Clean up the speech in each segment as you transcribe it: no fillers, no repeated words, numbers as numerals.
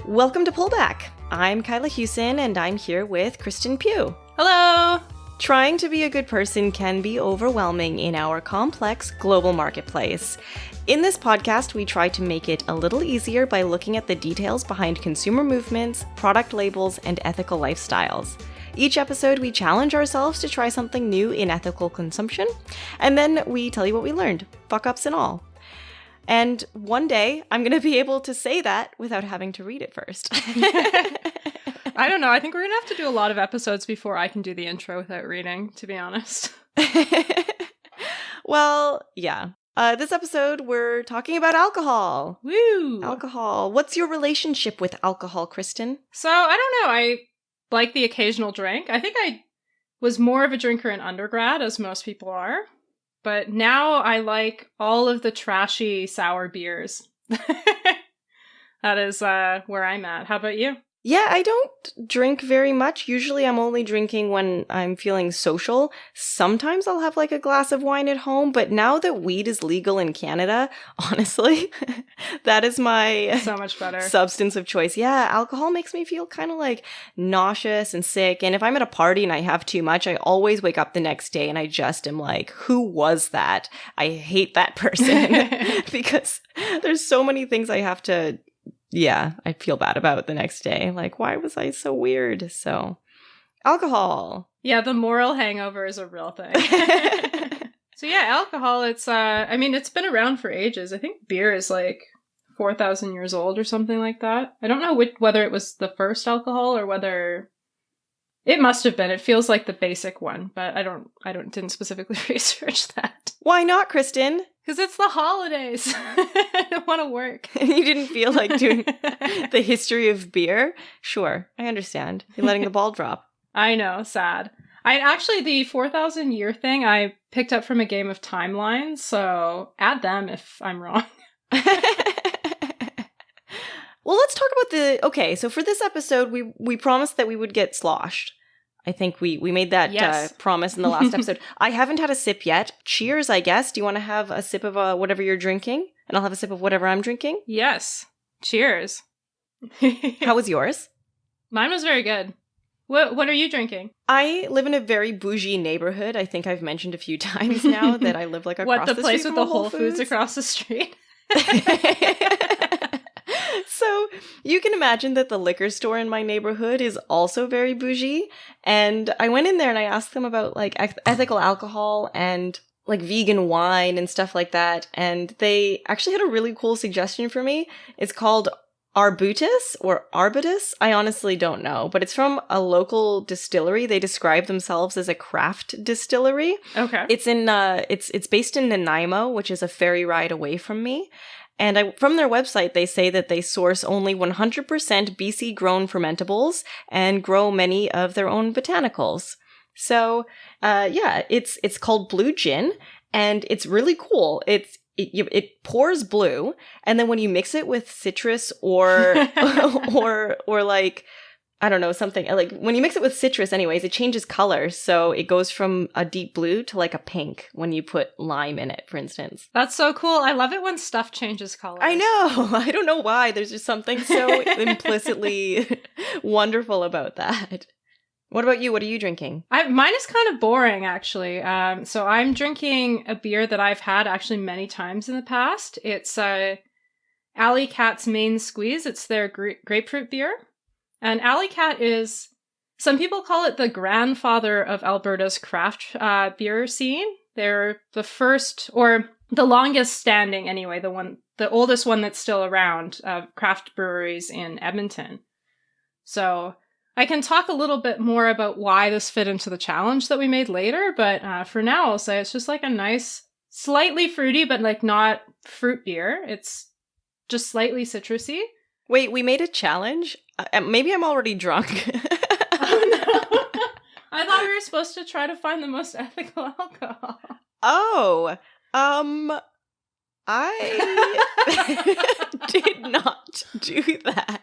Welcome to Pullback. I'm Kyla Hewson, and I'm here with Kristen Pugh. Hello! Trying to be a good person can be overwhelming in our complex global marketplace. In this podcast, we try to make it a little easier by looking at the details behind consumer movements, product labels, and ethical lifestyles. Each episode, we challenge ourselves to try something new in ethical consumption, and then we tell you what we learned, fuck-ups and all. And one day, I'm going to be able to say that without having to read it first. I don't know. I think we're going to have to do a lot of episodes before I can do the intro without reading, to be honest. Well, yeah. This episode, we're talking about alcohol. Woo! Alcohol. What's your relationship with alcohol, Kristen? So, I don't know. I like the occasional drink. I think I was more of a drinker in undergrad, as most people are. But now I like all of the trashy sour beers. That is where I'm at. How about you? Yeah, I don't drink very much. Usually I'm only drinking when I'm feeling social. Sometimes I'll have like a glass of wine at home, but now that weed is legal in Canada, honestly, that is my So much better substance of choice. Yeah, alcohol makes me feel kind of like nauseous and sick. And if I'm at a party and I have too much, I always wake up the next day and I just am like, who was that? I hate that person because there's so many things I have to I feel bad about the next day. Like, why was I so weird? So, alcohol. Yeah, the moral hangover is a real thing. So yeah, alcohol, it's it's been around for ages. I think beer is like 4,000 years old or something like that. I don't know whether it was the first alcohol or whether it must have been. It feels like the basic one, but I didn't specifically research that. Why not, Kristen? Because it's the holidays. I don't want to work. You didn't feel like doing the history of beer? Sure, I understand. You're letting the ball drop. I know, sad. The 4,000 year thing I picked up from a game of Timelines, so add them if I'm wrong. Well, let's talk about okay, so for this episode, we promised that we would get sloshed. I think we made that promise in the last episode. I haven't had a sip yet. Cheers, I guess. Do you want to have a sip of whatever you're drinking? And I'll have a sip of whatever I'm drinking? Yes. Cheers. How was yours? Mine was very good. What are you drinking? I live in a very bougie neighborhood. I think I've mentioned a few times now that I live like across the street. What, the place with the Whole Foods across the street? So you can imagine that the liquor store in my neighborhood is also very bougie. And I went in there and I asked them about like ethical alcohol and like vegan wine and stuff like that. And they actually had a really cool suggestion for me. It's called Arbutus or Arbutus. I honestly don't know, but it's from a local distillery. They describe themselves as a craft distillery. Okay. It's in it's based in Nanaimo, which is a ferry ride away from me. And from their website, they say that they source only 100% BC grown fermentables and grow many of their own botanicals. So, it's called Blue Gin, and it's really cool. It pours blue, and then when you mix it with citrus or like, I don't know, something like when you mix it with citrus anyways, it changes color. So it goes from a deep blue to like a pink when you put lime in it, for instance. That's so cool. I love it when stuff changes color. I know. I don't know why. There's just something so implicitly wonderful about that. What about you? What are you drinking? Mine is kind of boring, actually. So I'm drinking a beer that I've had actually many times in the past. It's Alley Cat's Main Squeeze. It's their grapefruit beer. And Alley Cat is, some people call it the grandfather of Alberta's craft beer scene. They're the first, or the longest standing anyway, the oldest one that's still around, craft breweries in Edmonton. So I can talk a little bit more about why this fit into the challenge that we made later, but for now I'll say it's just like a nice, slightly fruity, but like not fruit beer. It's just slightly citrusy. Wait, we made a challenge? Maybe I'm already drunk. Oh, no. I thought we were supposed to try to find the most ethical alcohol. Oh, I did not do that.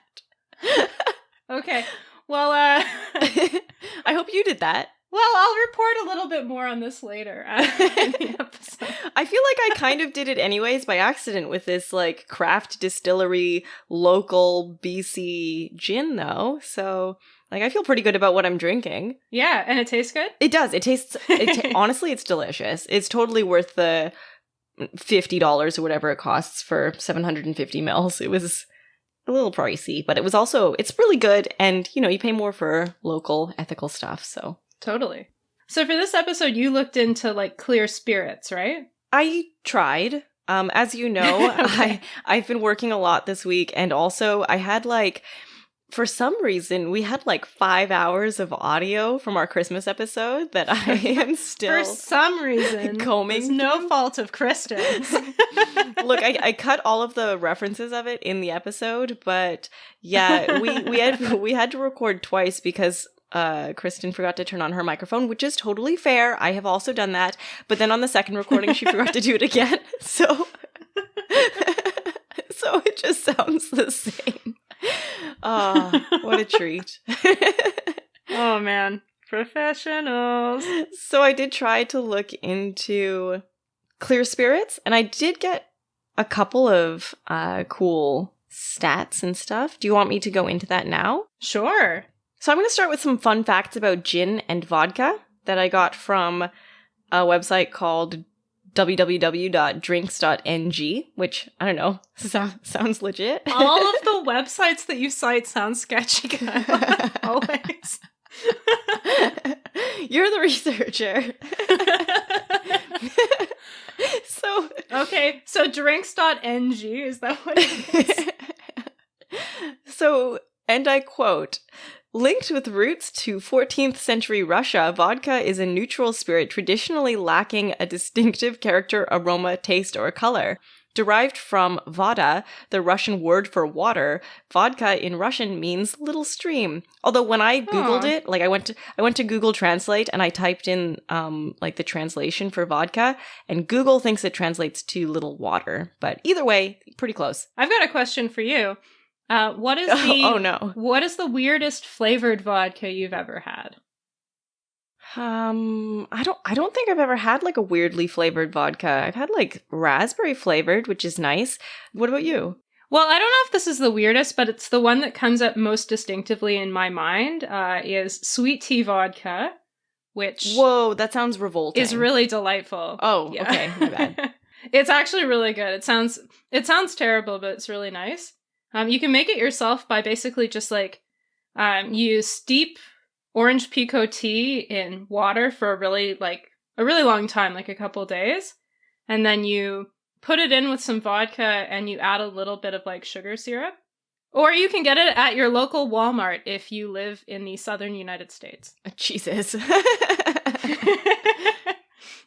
Okay, well, I hope you did that. Well, I'll report a little bit more on this later in the episode. I feel like I kind of did it anyways by accident with this like craft distillery local BC gin though. So like I feel pretty good about what I'm drinking. Yeah, and it tastes good? It does. It tastes honestly it's delicious. It's totally worth the $50 or whatever it costs for 750 mils. It was a little pricey, but it's really good, and you pay more for local ethical stuff, so totally. So for this episode, you looked into like clear spirits, right? I tried. As you know, Okay. I've been working a lot this week, and also I had for some reason, we had 5 hours of audio from our Christmas episode that I am still For some reason, combing it's no fault of Kristen's. Look, I cut all of the references of it in the episode, but yeah, we had to record twice because Kristen forgot to turn on her microphone, which is totally fair. I have also done that, but then on the second recording, she forgot to do it again. So it just sounds the same. Oh, what a treat. Oh man, professionals. So I did try to look into clear spirits, and I did get a couple of cool stats and stuff. Do you want me to go into that now? Sure. So I'm going to start with some fun facts about gin and vodka that I got from a website called www.drinks.ng, which, I don't know, sounds legit. All of the websites that you cite sound sketchy, Kyla. Always. You're the researcher. So drinks.ng, is that what it is? So, and I quote, linked with roots to 14th century Russia, vodka is a neutral spirit traditionally lacking a distinctive character, aroma, taste, or color. Derived from voda, the Russian word for water, vodka in Russian means little stream. Although when I Googled it, I went to Google Translate and I typed in the translation for vodka, and Google thinks it translates to little water. But either way, pretty close. I've got a question for you. What is oh no. What is the weirdest flavored vodka you've ever had? I don't think I've ever had a weirdly flavored vodka. I've had raspberry flavored, which is nice. What about you? Well, I don't know if this is the weirdest, but it's the one that comes up most distinctively in my mind, is sweet tea vodka, which... Whoa, that sounds revolting. ...is really delightful. Oh, yeah. Okay, my bad. It's actually really good. It sounds terrible, but it's really nice. You can make it yourself by basically just you steep orange pico tea in water for a really long time, a couple days. And then you put it in with some vodka and you add a little bit of sugar syrup. Or you can get it at your local Walmart if you live in the southern United States. Jesus.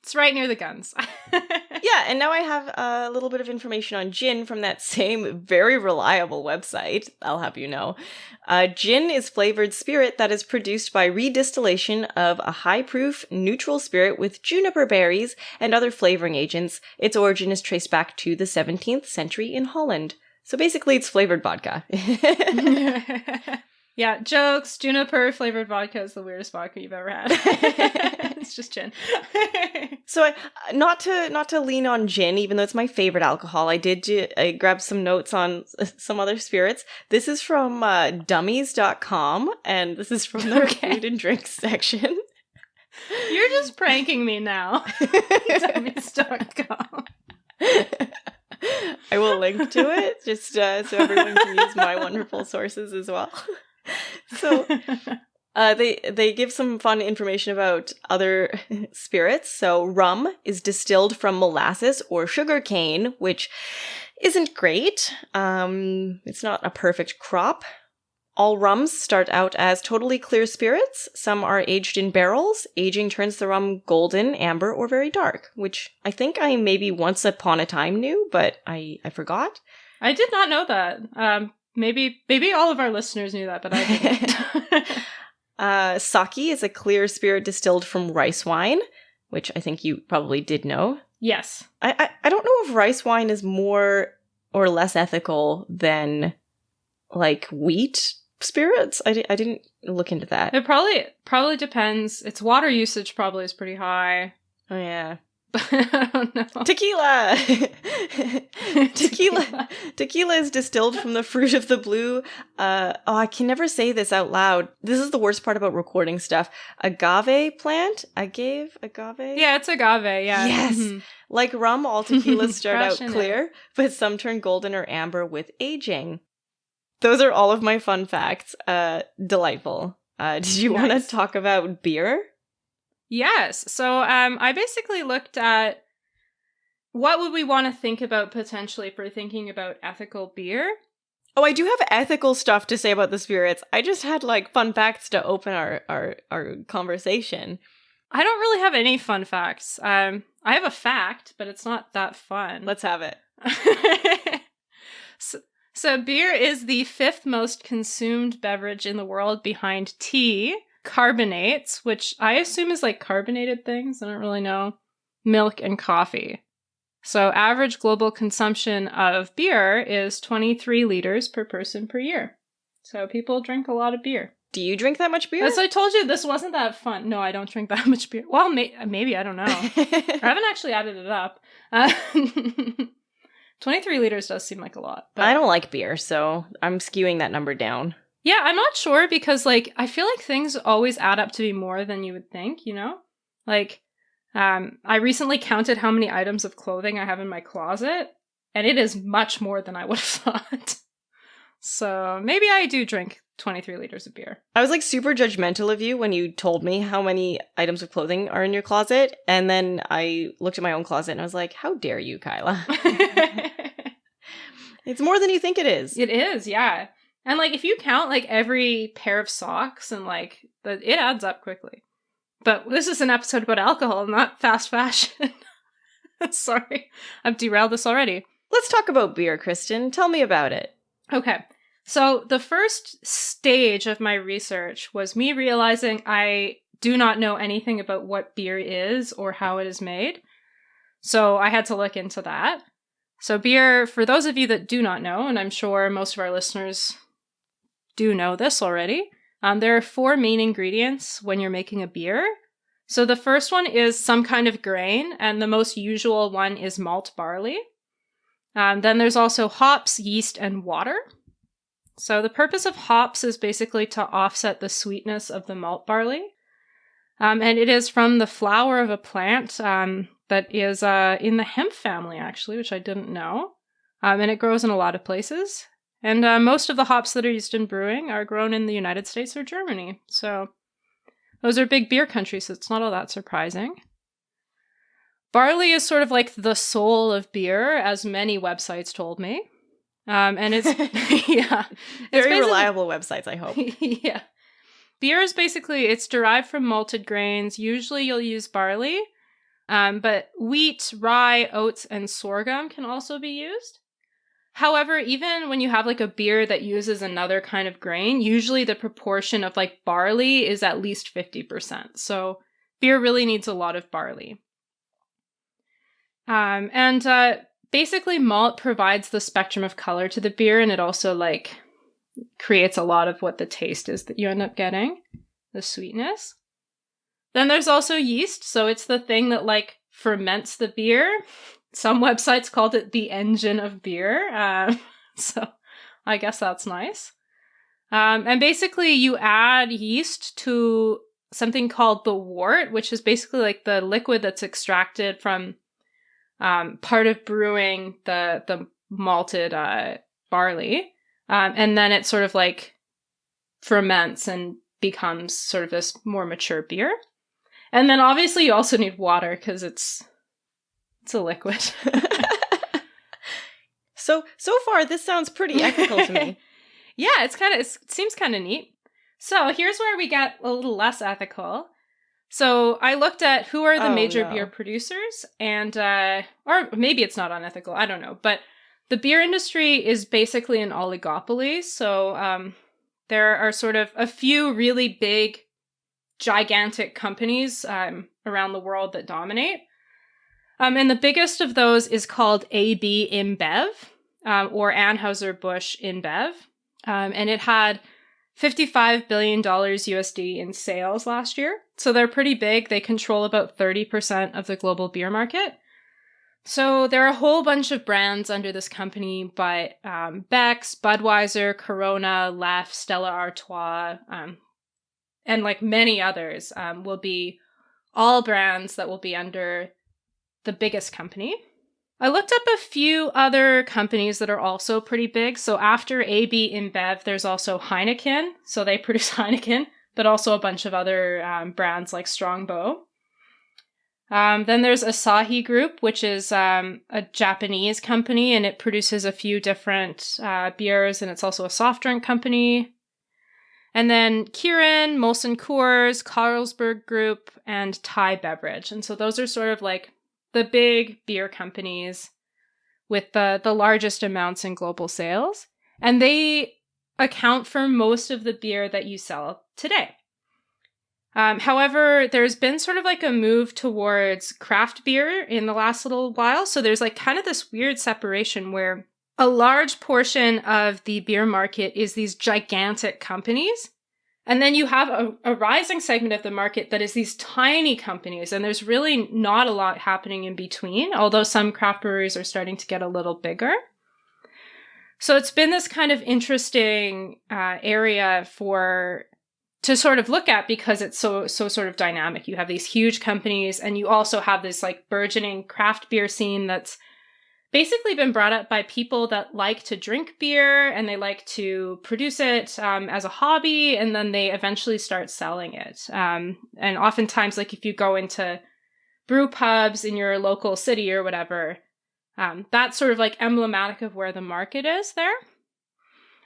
It's right near the guns. Yeah, and now I have a little bit of information on gin from that same very reliable website, I'll have you know. Gin is flavored spirit that is produced by redistillation of a high-proof, neutral spirit with juniper berries and other flavoring agents. Its origin is traced back to the 17th century in Holland. So basically, it's flavored vodka. Yeah, jokes. Juniper flavored vodka is the weirdest vodka you've ever had. It's just gin. So, not to lean on gin, even though it's my favorite alcohol, I grabbed some notes on some other spirits. This is from dummies.com, and this is from their food and drinks section. You're just pranking me now. Dummies.com. I will link to it, just so everyone can use my wonderful sources as well. So, they give some fun information about other spirits. So, rum is distilled from molasses or sugar cane, which isn't great. It's not a perfect crop. All rums start out as totally clear spirits. Some are aged in barrels. Aging turns the rum golden, amber, or very dark, which I think I maybe once upon a time knew, but I forgot. I did not know that. Maybe all of our listeners knew that, but I didn't. Sake is a clear spirit distilled from rice wine, which I think you probably did know. Yes. I don't know if rice wine is more or less ethical than wheat spirits? I didn't look into that. It probably depends. Its water usage probably is pretty high. Oh, yeah. I don't know. Tequila! Tequila is distilled from the fruit of the blue. I can never say this out loud. This is the worst part about recording stuff. Agave plant? Agave? Yeah, it's agave, yeah. Yes! Mm-hmm. Like rum, all tequilas start out Crushing clear, but some turn golden or amber with aging. Those are all of my fun facts. Delightful. Did you want to talk about beer? Yes. So I basically looked at what would we want to think about potentially for thinking about ethical beer. Oh, I do have ethical stuff to say about the spirits. I just had like fun facts to open our conversation. I don't really have any fun facts. I have a fact, but it's not that fun. Let's have it. So beer is the 5th most consumed beverage in the world behind tea, carbonates, which I assume is like carbonated things. I don't really know. Milk and coffee. So average global consumption of beer is 23 liters per person per year. So people drink a lot of beer. Do you drink that much beer? As I told you, this wasn't that fun. No, I don't drink that much beer. Well, maybe, I don't know. I haven't actually added it up. 23 liters does seem like a lot. But I don't like beer, so I'm skewing that number down. Yeah, I'm not sure because, like, I feel like things always add up to be more than you would think, you know? Like, I recently counted how many items of clothing I have in my closet, and it is much more than I would have thought. So maybe I do drink 23 liters of beer. I was like super judgmental of you when you told me how many items of clothing are in your closet, and then I looked at my own closet and I was like, how dare you, Kyla? It's more than you think it is. It is, yeah. And like if you count like every pair of socks and like it adds up quickly. But this is an episode about alcohol, not fast fashion. Sorry, I've derailed this already. Let's talk about beer, Kristen. Tell me about it. Okay. So the first stage of my research was me realizing I do not know anything about what beer is or how it is made. So I had to look into that. So beer, for those of you that do not know, and I'm sure most of our listeners do know this already, there are 4 main ingredients when you're making a beer. So the first one is some kind of grain, and the most usual one is malt barley. Then there's also hops, yeast, and water. So the purpose of hops is basically to offset the sweetness of the malt barley. And it is from the flower of a plant that is in the hemp family, actually, which I didn't know. And it grows in a lot of places. And most of the hops that are used in brewing are grown in the United States or Germany. So those are big beer countries, so it's not all that surprising. Barley is sort of like the soul of beer, as many websites told me. And it's, yeah. Very reliable websites, I hope. Yeah. Beer is basically, it's derived from malted grains. Usually you'll use barley, but wheat, rye, oats, and sorghum can also be used. However, even when you have like a beer that uses another kind of grain, usually the proportion of like barley is at least 50%. So beer really needs a lot of barley. Basically malt provides the spectrum of color to the beer, and it also like creates a lot of what the taste is that you end up getting, the sweetness. Then there's also yeast, so it's the thing that like ferments the beer. Some websites called it the engine of beer, so I guess that's nice. And basically you add yeast to something called the wort, which is basically like the liquid that's extracted from part of brewing the malted barley. And then it sort of like ferments and becomes sort of this more mature beer. And then obviously you also need water because it's a liquid. So far this sounds pretty ethical to me. Yeah, it seems kind of neat. So here's where we get a little less ethical. So I looked at who are the major beer producers, and or maybe it's not unethical, I don't know, but the beer industry is basically an oligopoly. So there are sort of a few really big, gigantic companies around the world that dominate. And the biggest of those is called AB InBev, or Anheuser-Busch InBev. And it had $55 billion USD in sales last year. So they're pretty big. They control about 30% of the global beer market. So there are a whole bunch of brands under this company, but Beck's, Budweiser, Corona, Leffe, Stella Artois, and like many others will be all brands that will be under the biggest company. I looked up a few other companies that are also pretty big. So after AB InBev, there's also Heineken. So they produce Heineken, but also a bunch of other brands like Strongbow. Then there's Asahi Group, which is a Japanese company, and it produces a few different beers, and it's also a soft drink company. And then Kirin, Molson Coors, Carlsberg Group, and Thai Beverage. And so those are sort of like the big beer companies with the largest amounts in global sales. And they account for most of the beer that you sell today. However, there's been sort of like a move towards craft beer in the last little while. So there's like kind of this weird separation where a large portion of the beer market is these gigantic companies. And then you have a rising segment of the market that is these tiny companies. And there's really not a lot happening in between, although some craft breweries are starting to get a little bigger. So it's been this kind of interesting area to sort of look at because it's so sort of dynamic. You have these huge companies, and you also have this like burgeoning craft beer scene that's basically been brought up by people that like to drink beer and they like to produce it as a hobby, and then they eventually start selling it. And oftentimes, like if you go into brew pubs in your local city or whatever, that's sort of like emblematic of where the market is there.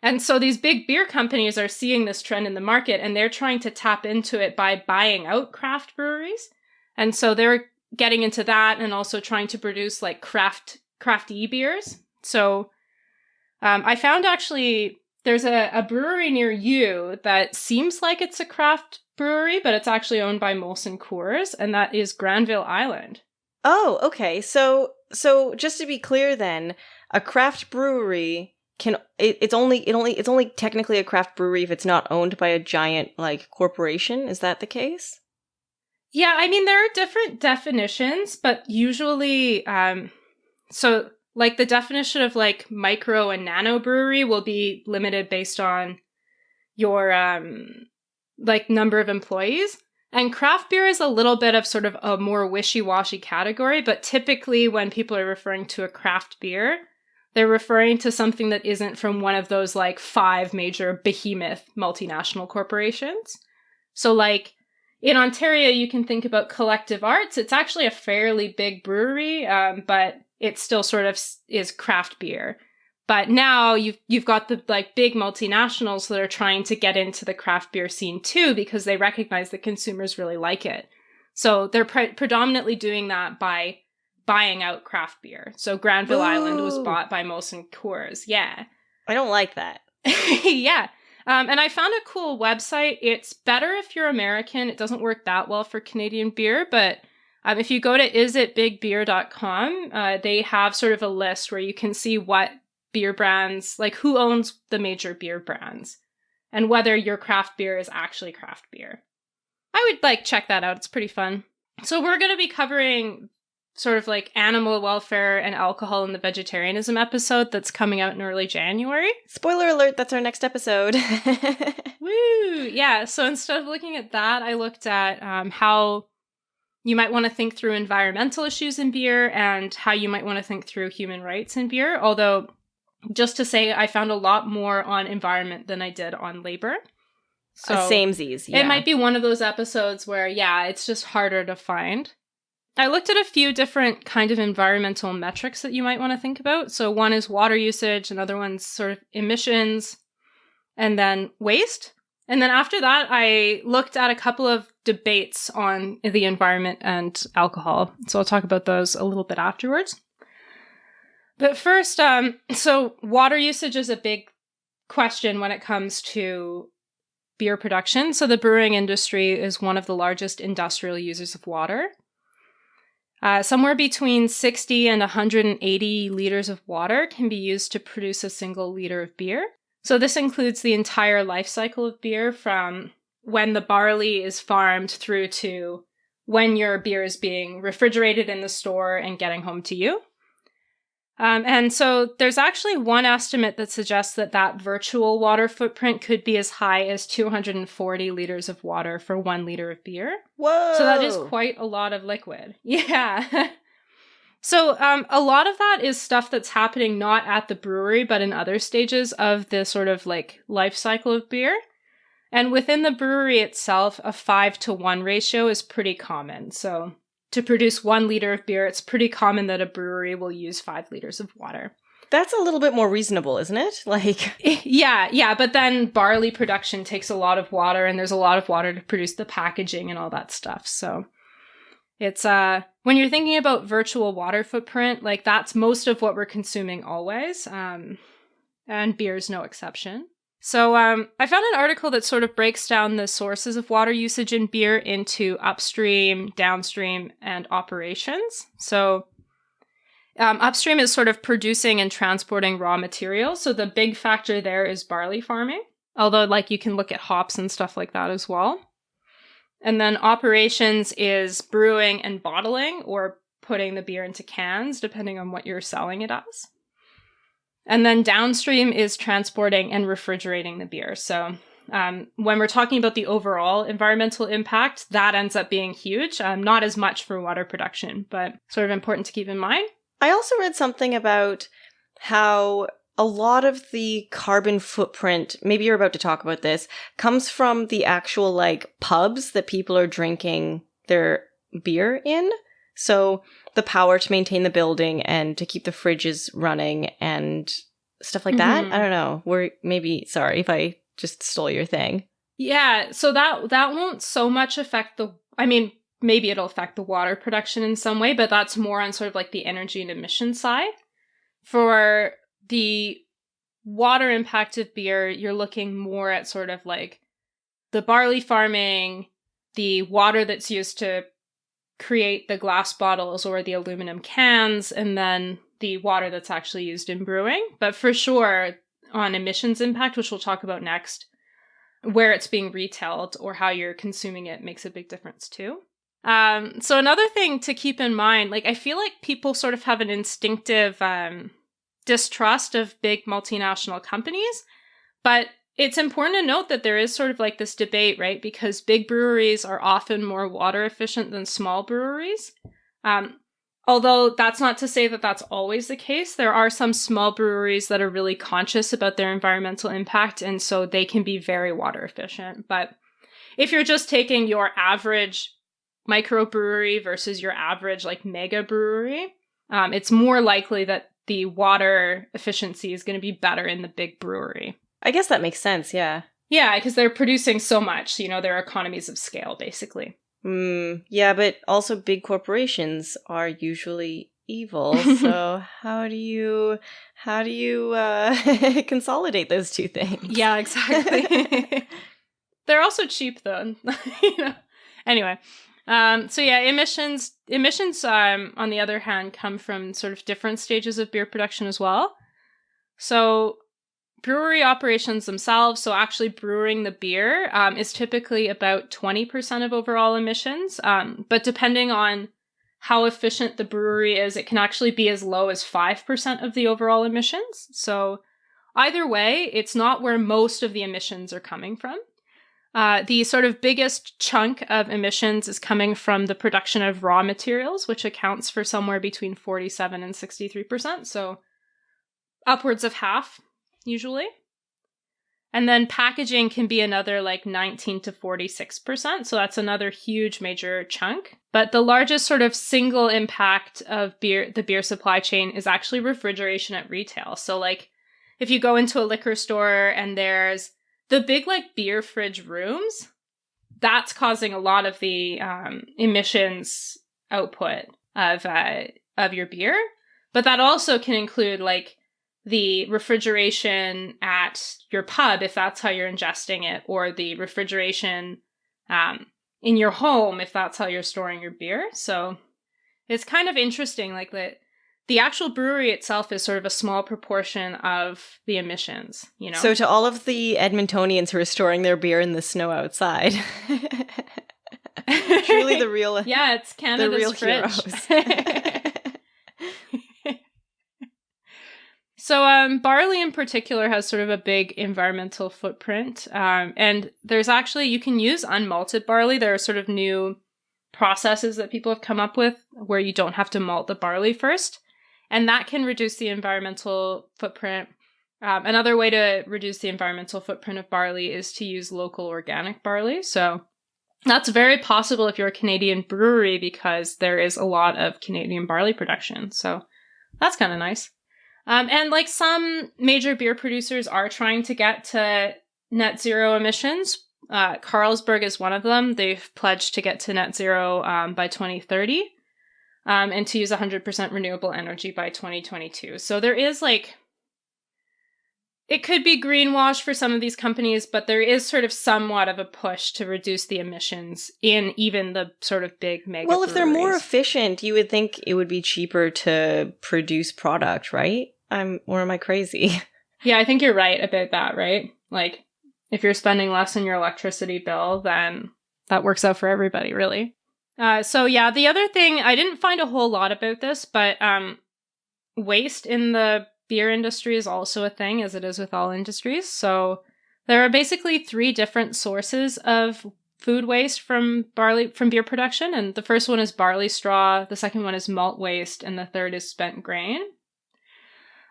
And so these big beer companies are seeing this trend in the market, and they're trying to tap into it by buying out craft breweries. And so they're getting into that and also trying to produce like crafty beers. So I found actually there's a brewery near you that seems like it's a craft brewery, but it's actually owned by Molson Coors, and that is Granville Island. Oh, okay. So just to be clear then, a craft brewery it's only technically a craft brewery if it's not owned by a giant like corporation. Is that the case? Yeah, I mean there are different definitions, but usually so like the definition of like micro and nano brewery will be limited based on your like number of employees. And craft beer is a little bit of sort of a more wishy-washy category, but typically when people are referring to a craft beer, they're referring to something that isn't from one of those like 5 major behemoth multinational corporations. So like in Ontario, you can think about Collective Arts. It's actually a fairly big brewery, but it still sort of is craft beer. But now you've got the like big multinationals that are trying to get into the craft beer scene too, because they recognize that consumers really like it. So they're predominantly doing that by buying out craft beer. So Granville Island was bought by Molson Coors. Yeah. I don't like that. Yeah. And I found a cool website. It's better if you're American. It doesn't work that well for Canadian beer, but if you go to isitbigbeer.com, they have sort of a list where you can see what beer brands, like who owns the major beer brands, and whether your craft beer is actually craft beer. I would like check that out. It's pretty fun. So we're going to be covering sort of like animal welfare and alcohol in the vegetarianism episode that's coming out in early January. Spoiler alert, that's our next episode. Woo! Yeah, so instead of looking at that, I looked at how you might want to think through environmental issues in beer and how you might want to think through human rights in beer. Although, just to say, I found a lot more on environment than I did on labor. So samesies, yeah. It might be one of those episodes where, yeah, it's just harder to find. I looked at a few different kind of environmental metrics that you might want to think about. So one is water usage, another one's sort of emissions, and then waste. And then after that, I looked at a couple of debates on the environment and alcohol. So I'll talk about those a little bit afterwards. But first, so water usage is a big question when it comes to beer production. So the brewing industry is one of the largest industrial users of water. Somewhere between 60 and 180 liters of water can be used to produce a single liter of beer. So this includes the entire life cycle of beer, from when the barley is farmed through to when your beer is being refrigerated in the store and getting home to you. And so there's actually one estimate that suggests that virtual water footprint could be as high as 240 liters of water for 1 liter of beer. Whoa! So that is quite a lot of liquid. Yeah. So a lot of that is stuff that's happening not at the brewery, but in other stages of the sort of like life cycle of beer. And within the brewery itself, a 5-to-1 ratio is pretty common. So to produce 1 liter of beer, it's pretty common that a brewery will use 5 liters of water. That's a little bit more reasonable, isn't it? Like, yeah. But then barley production takes a lot of water, and there's a lot of water to produce the packaging and all that stuff. So it's when you're thinking about virtual water footprint, like that's most of what we're consuming always, and beer's no exception. So I found an article that sort of breaks down the sources of water usage in beer into upstream, downstream, and operations. So upstream is sort of producing and transporting raw materials. So the big factor there is barley farming, although like you can look at hops and stuff like that as well. And then operations is brewing and bottling, or putting the beer into cans, depending on what you're selling it as. And then downstream is transporting and refrigerating the beer. So when we're talking about the overall environmental impact, that ends up being huge. Not as much for water production, but sort of important to keep in mind. I also read something about how a lot of the carbon footprint, maybe you're about to talk about this, comes from the actual like pubs that people are drinking their beer in. So the power to maintain the building and to keep the fridges running and stuff like that. I don't know. Sorry if I just stole your thing. Yeah, so that won't so much affect maybe it'll affect the water production in some way, but that's more on sort of like the energy and emission side. For the water impact of beer, you're looking more at sort of like the barley farming, the water that's used to create the glass bottles or the aluminum cans, and then the water that's actually used in brewing. But for sure, on emissions impact, which we'll talk about next, where it's being retailed or how you're consuming it makes a big difference too. So another thing to keep in mind, like I feel like people sort of have an instinctive distrust of big multinational companies, but it's important to note that there is sort of like this debate, right? Because big breweries are often more water efficient than small breweries. Although that's not to say that that's always the case. There are some small breweries that are really conscious about their environmental impact, and so they can be very water efficient. But if you're just taking your average microbrewery versus your average like mega brewery, it's more likely that the water efficiency is going to be better in the big brewery. I guess that makes sense, yeah. Yeah, because they're producing so much, there are economies of scale, basically. Yeah, but also big corporations are usually evil, so how do you consolidate those two things? Yeah, exactly. They're also cheap, though. Anyway, so yeah, emissions, on the other hand, come from sort of different stages of beer production as well. So brewery operations themselves, so actually brewing the beer, is typically about 20% of overall emissions. But depending on how efficient the brewery is, it can actually be as low as 5% of the overall emissions. So either way, it's not where most of the emissions are coming from. The sort of biggest chunk of emissions is coming from the production of raw materials, which accounts for somewhere between 47 and 63%. So upwards of half, usually. And then packaging can be another like 19 to 46%. So that's another huge major chunk. But the largest sort of single impact of the beer supply chain is actually refrigeration at retail. So like if you go into a liquor store and there's the big like beer fridge rooms, that's causing a lot of the emissions output of your beer. But that also can include like the refrigeration at your pub, if that's how you're ingesting it, or the refrigeration in your home, if that's how you're storing your beer. So it's kind of interesting, like the the actual brewery itself is sort of a small proportion of the emissions, you know? So to all of the Edmontonians who are storing their beer in the snow outside, truly the real, yeah, it's Canada's the real fridge. heroes. So barley in particular has sort of a big environmental footprint. And there's actually, you can use unmalted barley. There are sort of new processes that people have come up with where you don't have to malt the barley first. And that can reduce the environmental footprint. Another way to reduce the environmental footprint of barley is to use local organic barley. So that's very possible if you're a Canadian brewery because there is a lot of Canadian barley production. So that's kind of nice. And like some major beer producers are trying to get to net zero emissions. Carlsberg is one of them. They've pledged to get to net zero by 2030 and to use 100% renewable energy by 2022. So there is like, it could be greenwash for some of these companies, but there is sort of somewhat of a push to reduce the emissions in even the sort of big mega Well, if they're more breweries. efficient, you would think it would be cheaper to produce product, right? Or am I crazy? Yeah, I think you're right about that, right? Like, if you're spending less on your electricity bill, then that works out for everybody, really. So yeah, the other thing, I didn't find a whole lot about this, but waste in the beer industry is also a thing, as it is with all industries. So there are basically 3 different sources of food waste from beer production, and the first one is barley straw, the second one is malt waste, and the third is spent grain.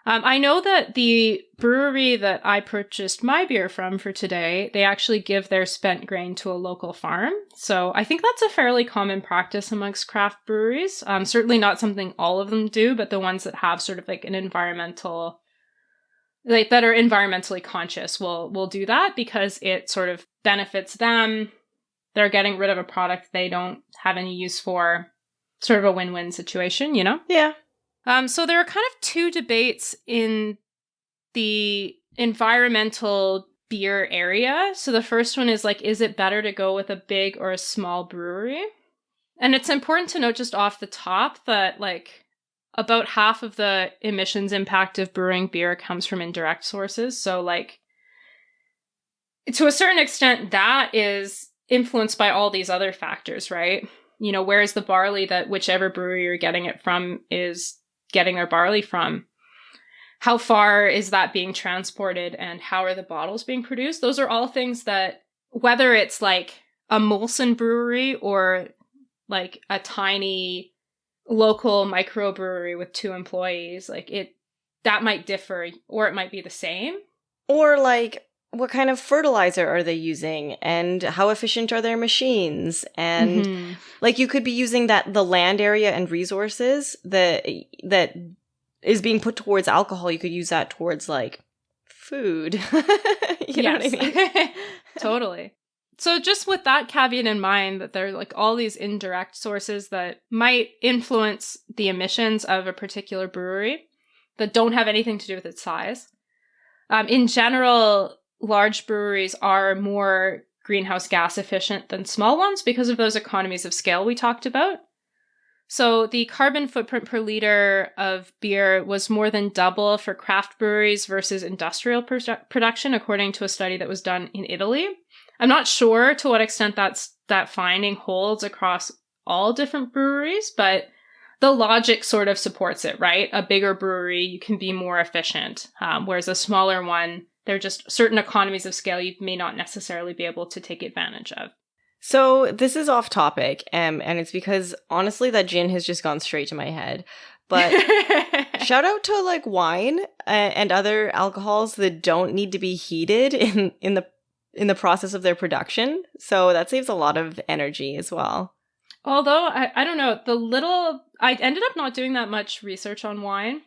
I know that the brewery that I purchased my beer from for today, they actually give their spent grain to a local farm. So I think that's a fairly common practice amongst craft breweries. Certainly not something all of them do, but the ones that have sort of like an environmental, like that are environmentally conscious will do that because it sort of benefits them. They're getting rid of a product they don't have any use for. Sort of a win-win situation, you know? Yeah. So there are kind of 2 debates in the environmental beer area. So the first one is like, is it better to go with a big or a small brewery? And it's important to note just off the top that like about half of the emissions impact of brewing beer comes from indirect sources. So like to a certain extent, that is influenced by all these other factors, right? You know, where is the barley that whichever brewery you're getting it from is getting their barley from? How far is that being transported and how are the bottles being produced? Those are all things that, whether it's like a Molson brewery or like a tiny local microbrewery with 2 employees, like that might differ or it might be the same. Or like, what kind of fertilizer are they using and how efficient are their machines? And like you could be using the land area and resources that is being put towards alcohol. You could use that towards like food. You know what I mean? Totally. So just with that caveat in mind, that there are like all these indirect sources that might influence the emissions of a particular brewery that don't have anything to do with its size. In general, large breweries are more greenhouse gas efficient than small ones because of those economies of scale we talked about. So the carbon footprint per liter of beer was more than double for craft breweries versus industrial production, according to a study that was done in Italy. I'm not sure to what extent that finding holds across all different breweries, but the logic sort of supports it, right? A bigger brewery, you can be more efficient, whereas a smaller one, there are just certain economies of scale you may not necessarily be able to take advantage of. So this is off topic, and it's because honestly that gin has just gone straight to my head. But shout out to like wine and other alcohols that don't need to be heated in the process of their production. So that saves a lot of energy as well. Although I don't know, I ended up not doing that much research on wine.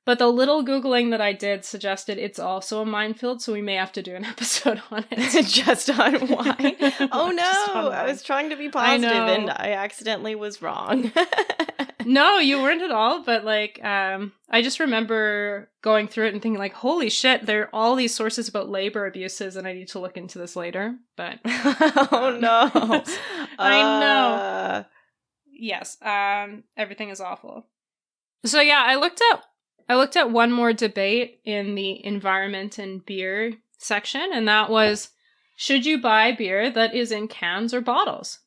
But the little Googling that I did suggested it's also a minefield, so we may have to do an episode on it. Just on wine? Oh no! I was trying to be positive and I accidentally was wrong. No, you weren't at all, but like, I just remember going through it and thinking like, holy shit, there are all these sources about labor abuses and I need to look into this later, but... Oh no! I know. Yes, everything is awful. So yeah, I looked at one more debate in the environment and beer section, and that was, should you buy beer that is in cans or bottles?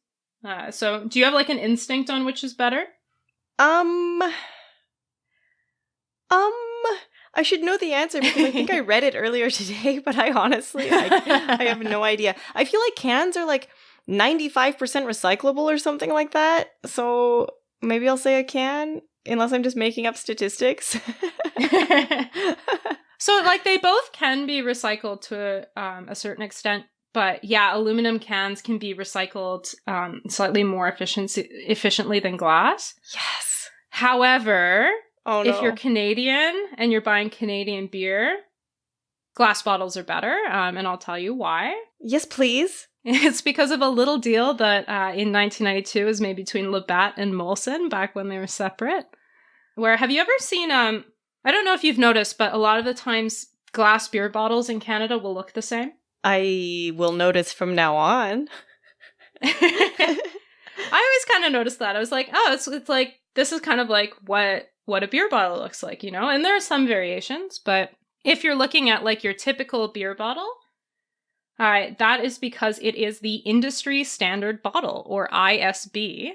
So do you have like an instinct on which is better? Um, um, I should know the answer because I think I read it earlier today, but I honestly, I have no idea. I feel like cans are like 95% recyclable or something like that. So maybe I'll say a can, unless I'm just making up statistics. So like they both can be recycled to a certain extent, but yeah, aluminum cans can be recycled slightly more efficiently than glass. Yes. However, Oh no. if you're Canadian and you're buying Canadian beer, glass bottles are better, and I'll tell you why. Yes, please. It's because of a little deal that in 1992 was made between Labatt and Molson back when they were separate. Where, have you ever seen, I don't know if you've noticed, but a lot of the times glass beer bottles in Canada will look the same. I will notice from now on. I always kind of noticed that. I was like, oh, it's like, this is kind of like what a beer bottle looks like, you know? And there are some variations, but if you're looking at like your typical beer bottle, that is because it is the industry standard bottle, or ISB.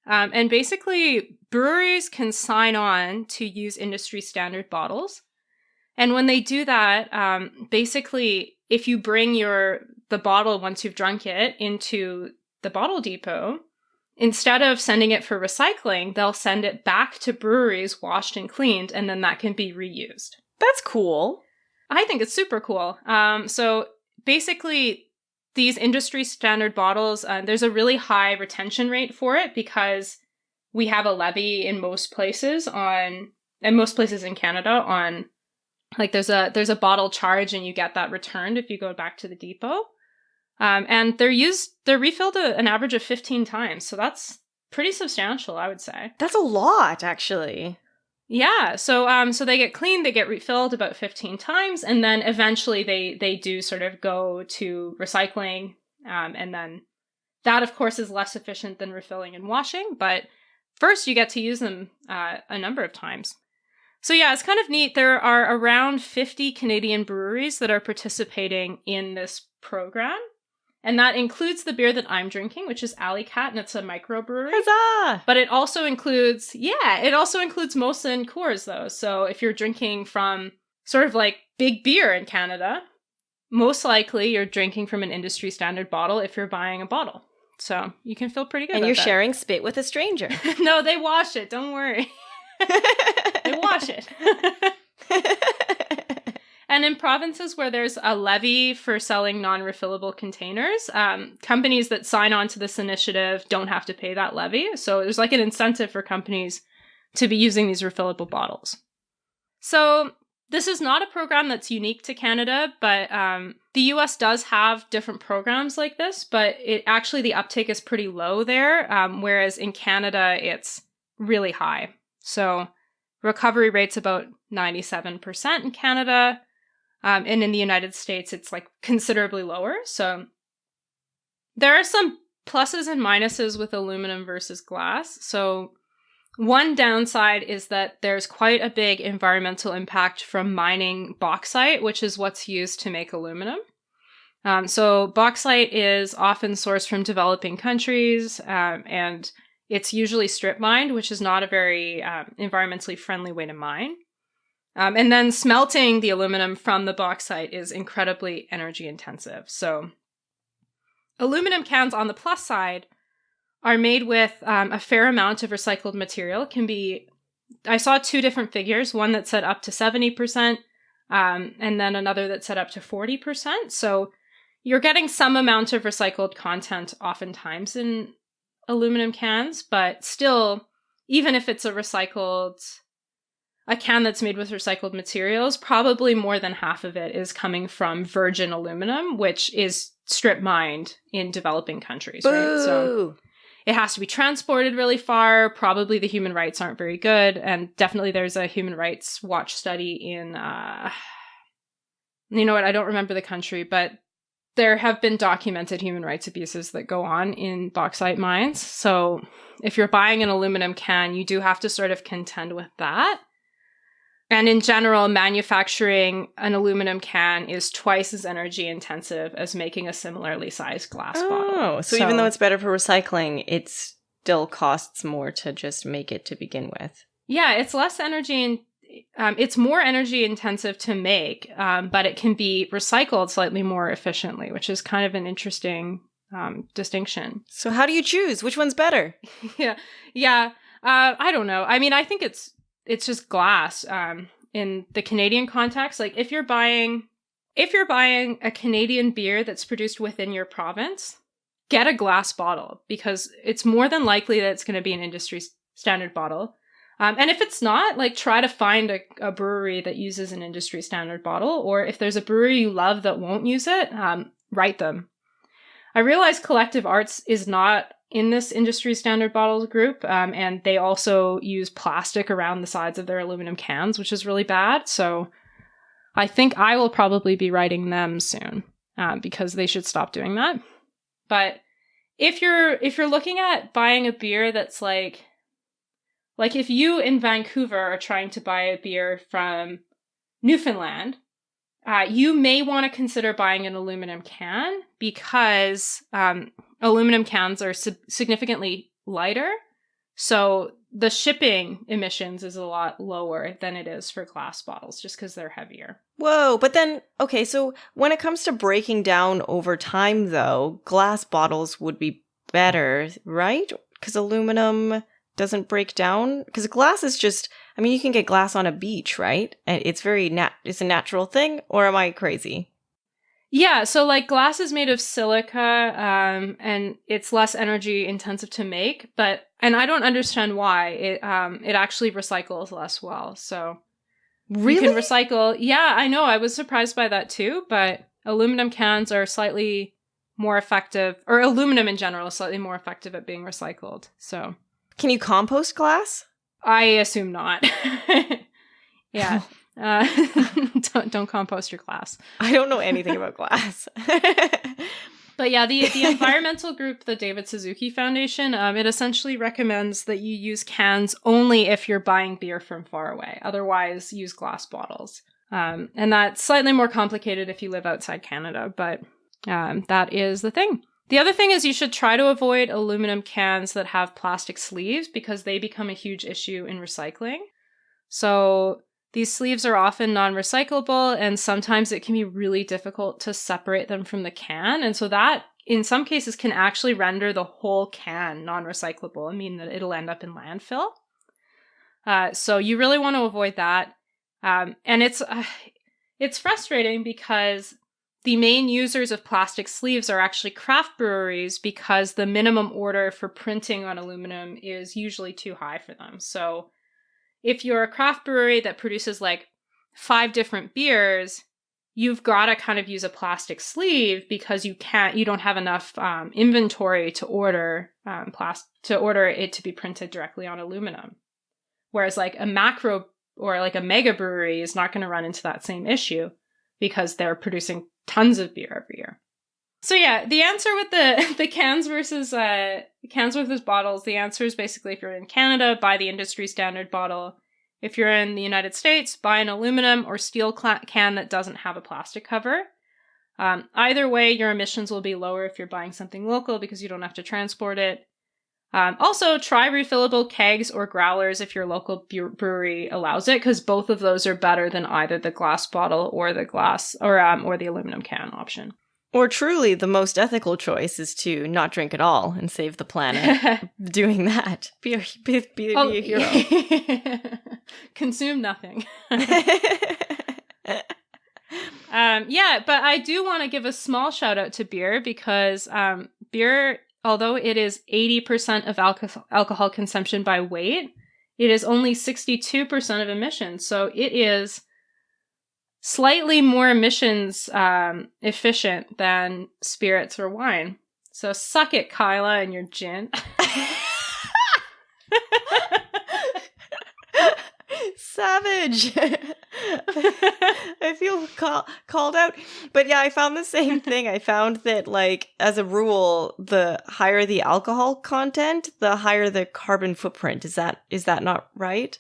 And basically, breweries can sign on to use industry standard bottles. And when they do that, basically, if you bring the bottle once you've drunk it into the bottle depot, instead of sending it for recycling, they'll send it back to breweries washed and cleaned, and then that can be reused. That's cool. I think it's super cool. So basically, these industry standard bottles, there's a really high retention rate for it because we have a levy in most places in Canada on, like, there's a bottle charge and you get that returned if you go back to the depot. And they're refilled an average of 15 times. So that's pretty substantial, I would say. That's a lot, actually. Yeah. So they get cleaned, they get refilled about 15 times, and then eventually they do sort of go to recycling. And then that, of course, is less efficient than refilling and washing. But first, you get to use them a number of times. So yeah, it's kind of neat. There are around 50 Canadian breweries that are participating in this program. And that includes the beer that I'm drinking, which is Alley Cat, and it's a microbrewery. Huzzah! But it also includes Molson and Coors, though. So if you're drinking from sort of like big beer in Canada, most likely you're drinking from an industry standard bottle if you're buying a bottle. So you can feel pretty good and about you're that. sharing spit with a stranger. No, they wash it. Don't worry. They wash it. And in provinces where there's a levy for selling non-refillable containers, companies that sign on to this initiative don't have to pay that levy. So there's like an incentive for companies to be using these refillable bottles. So this is not a program that's unique to Canada, but the US does have different programs like this, but the uptake is pretty low there, whereas in Canada, it's really high. So recovery rate's about 97% in Canada. And in the United States, it's like considerably lower. So there are some pluses and minuses with aluminum versus glass. So one downside is that there's quite a big environmental impact from mining bauxite, which is what's used to make aluminum. So bauxite is often sourced from developing countries, and it's usually strip mined, which is not a very environmentally friendly way to mine. And then smelting the aluminum from the bauxite is incredibly energy intensive. So aluminum cans on the plus side are made with a fair amount of recycled material. I saw two different figures, one that said up to 70%, and then another that said up to 40%. So you're getting some amount of recycled content oftentimes in aluminum cans, but still, even if it's a can that's made with recycled materials, probably more than half of it is coming from virgin aluminum, which is strip mined in developing countries, Boo! Right? So it has to be transported really far. Probably the human rights aren't very good. And definitely there's a Human Rights Watch study in, you know what, I don't remember the country, but there have been documented human rights abuses that go on in bauxite mines. So if you're buying an aluminum can, you do have to sort of contend with that. And in general, manufacturing an aluminum can is twice as energy intensive as making a similarly sized glass bottle. Oh, so even though it's better for recycling, it still costs more to just make it to begin with. Yeah, it's less energy it's more energy intensive to make, but it can be recycled slightly more efficiently, which is kind of an interesting distinction. So how do you choose? Which one's better? Yeah. I don't know. I mean, I think it's just glass. In the Canadian context, like if you're buying a Canadian beer that's produced within your province, get a glass bottle because it's more than likely that it's going to be an industry standard bottle. And if it's not, like try to find a brewery that uses an industry standard bottle, or if there's a brewery you love that won't use it, write them. I realize Collective Arts is not in this industry standard bottles group, and they also use plastic around the sides of their aluminum cans, which is really bad. So I think I will probably be writing them soon, because they should stop doing that. But if you're looking at buying a beer that's like if you in Vancouver are trying to buy a beer from Newfoundland, you may want to consider buying an aluminum can because aluminum cans are significantly lighter. So the shipping emissions is a lot lower than it is for glass bottles just because they're heavier. Whoa, but then, okay, so when it comes to breaking down over time, though, glass bottles would be better, right? Because aluminum doesn't break down. Because glass is just, I mean, you can get glass on a beach, right? And it's it's a natural thing, or am I crazy? Yeah, so like glass is made of silica, and it's less energy intensive to make, and I don't understand why it actually recycles less well. So really, you can recycle. Yeah, I know. I was surprised by that too. But aluminum cans are slightly more effective, or aluminum in general is slightly more effective at being recycled. So can you compost glass? I assume not. Yeah. Don't compost your glass. I don't know anything about glass. But yeah, the environmental group, the David Suzuki Foundation, it essentially recommends that you use cans only if you're buying beer from far away. Otherwise, use glass bottles. And that's slightly more complicated if you live outside Canada, but that is the thing. The other thing is you should try to avoid aluminum cans that have plastic sleeves because they become a huge issue in recycling. So these sleeves are often non-recyclable, and sometimes it can be really difficult to separate them from the can. And so that, in some cases, can actually render the whole can non-recyclable and mean that it'll end up in landfill. So you really want to avoid that. And it's frustrating because the main users of plastic sleeves are actually craft breweries because the minimum order for printing on aluminum is usually too high for them. So if you're a craft brewery that produces like 5 different beers, you've got to kind of use a plastic sleeve because you don't have enough inventory to order it to be printed directly on aluminum. Whereas like a macro or like a mega brewery is not going to run into that same issue because they're producing tons of beer every year. So yeah, the answer with the cans versus bottles, the answer is basically if you're in Canada, buy the industry standard bottle. If you're in the United States, buy an aluminum or steel can that doesn't have a plastic cover. Either way, your emissions will be lower if you're buying something local because you don't have to transport it. Also, try refillable kegs or growlers if your local brewery allows it, because both of those are better than either the glass bottle or the glass or the aluminum can option. Or truly, the most ethical choice is to not drink at all and save the planet. Doing that. Be a hero. Consume nothing. Yeah, but I do want to give a small shout out to beer because beer, although it is 80% of alcohol consumption by weight, it is only 62% of emissions. So it is slightly more emissions efficient than spirits or wine. So suck it, Kyla, and your gin. Savage. I feel called out. But yeah, I found the same thing. I found that, like, as a rule, the higher the alcohol content, the higher the carbon footprint. Is that not right?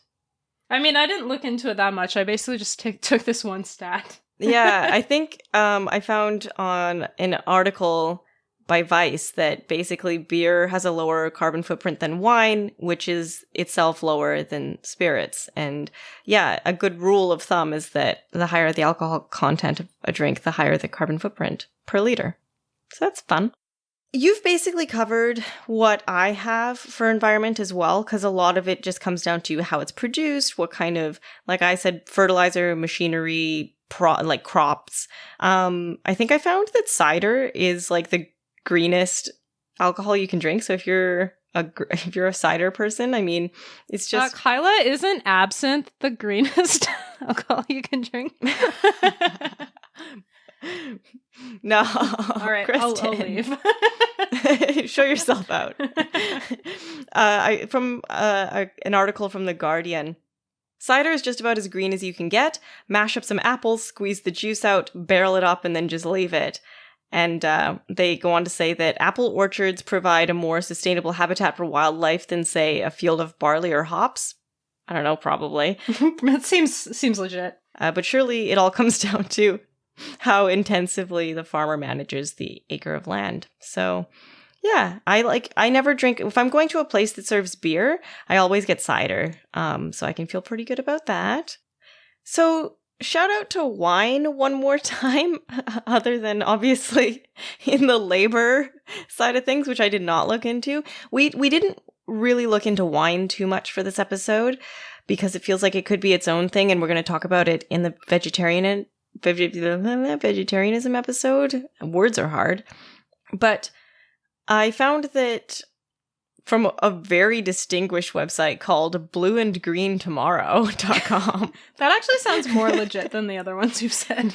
I mean, I didn't look into it that much. I basically just took this one stat. Yeah, I think I found on an article by Vice that basically beer has a lower carbon footprint than wine, which is itself lower than spirits. And yeah, a good rule of thumb is that the higher the alcohol content of a drink, the higher the carbon footprint per liter. So that's fun. You've basically covered what I have for environment as well, because a lot of it just comes down to how it's produced, what kind of, like I said, fertilizer, machinery, like crops. I think I found that cider is like the greenest alcohol you can drink. So if you're a cider person, I mean, it's just Kyla, isn't absinthe the greenest alcohol you can drink? No. All right, I'll leave. Show yourself out. From an article from The Guardian. Cider is just about as green as you can get. Mash up some apples, squeeze the juice out, barrel it up, and then just leave it. And they go on to say that apple orchards provide a more sustainable habitat for wildlife than, say, a field of barley or hops. I don't know, probably. That seems legit. But surely it all comes down to how intensively the farmer manages the acre of land. So, yeah, I never drink. If I'm going to a place that serves beer, I always get cider. So I can feel pretty good about that. So, shout out to wine one more time, other than obviously in the labor side of things, which I did not look into. We didn't really look into wine too much for this episode because it feels like it could be its own thing, and we're going to talk about it in the vegetarianism episode. Words are hard. But I found that from a very distinguished website called blueandgreentomorrow.com. That actually sounds more legit than the other ones you've said.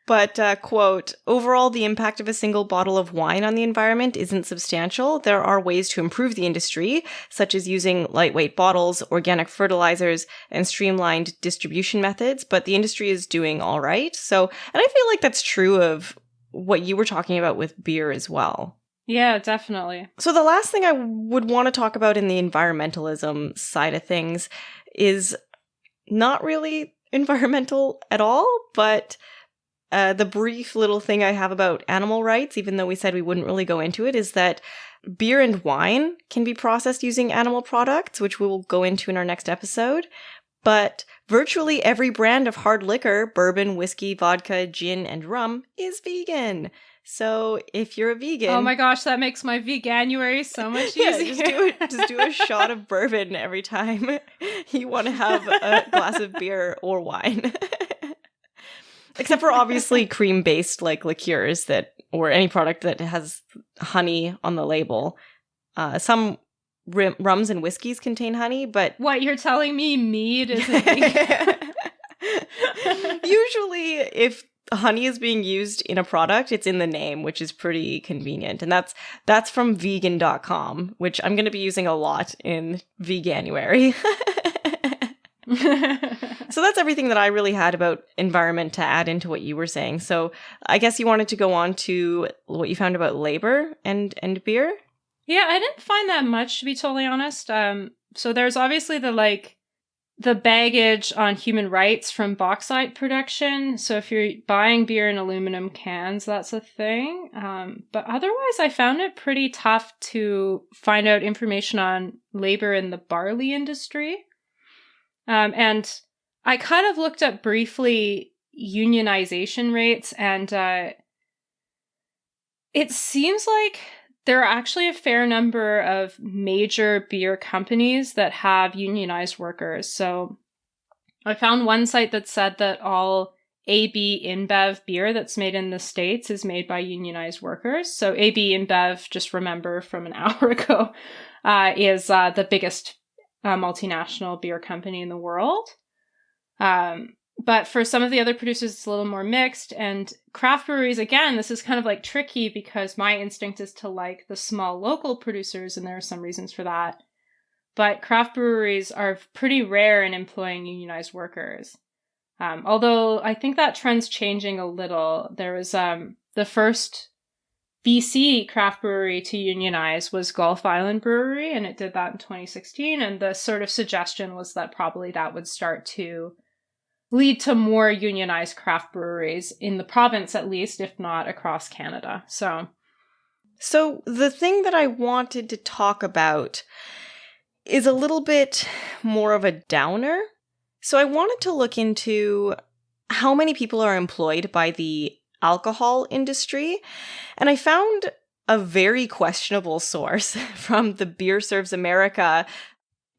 But, quote, overall, the impact of a single bottle of wine on the environment isn't substantial. There are ways to improve the industry, such as using lightweight bottles, organic fertilizers, and streamlined distribution methods, but the industry is doing all right. So, and I feel like that's true of what you were talking about with beer as well. Yeah, definitely. So the last thing I would want to talk about in the environmentalism side of things is not really environmental at all, but the brief little thing I have about animal rights, even though we said we wouldn't really go into it, is that beer and wine can be processed using animal products, which we will go into in our next episode. But virtually every brand of hard liquor, bourbon, whiskey, vodka, gin, and rum, is vegan. So if you're a vegan... Oh my gosh, that makes my veganuary so much easier. Just do a shot of bourbon every time you want to have a glass of beer or wine. Except for obviously cream-based like liqueurs or any product that has honey on the label. Some rums and whiskeys contain honey, but... What, you're telling me mead isn't vegan? Usually, if honey is being used in a product, it's in the name, which is pretty convenient. And that's from vegan.com, which I'm going to be using a lot in Veganuary. So that's everything that I really had about environment to add into what you were saying. So I guess you wanted to go on to what you found about labor and beer? Yeah, I didn't find that much, to be totally honest. So there's obviously the baggage on human rights from bauxite production. So if you're buying beer in aluminum cans, that's a thing. But otherwise, I found it pretty tough to find out information on labor in the barley industry. And I kind of looked up briefly unionization rates, and it seems like there are actually a fair number of major beer companies that have unionized workers. So I found one site that said that all AB InBev beer that's made in the States is made by unionized workers. So AB InBev, just remember from an hour ago, is the biggest multinational beer company in the world. But for some of the other producers, it's a little more mixed. And craft breweries, again, this is kind of like tricky because my instinct is to like the small local producers, and there are some reasons for that. But craft breweries are pretty rare in employing unionized workers. Although I think that trend's changing a little. There was the first BC craft brewery to unionize was Gulf Island Brewery, and it did that in 2016. And the sort of suggestion was that probably that would start to lead to more unionized craft breweries in the province, at least, if not across Canada. So the thing that I wanted to talk about is a little bit more of a downer. So I wanted to look into how many people are employed by the alcohol industry, and I found a very questionable source from the Beer Serves America.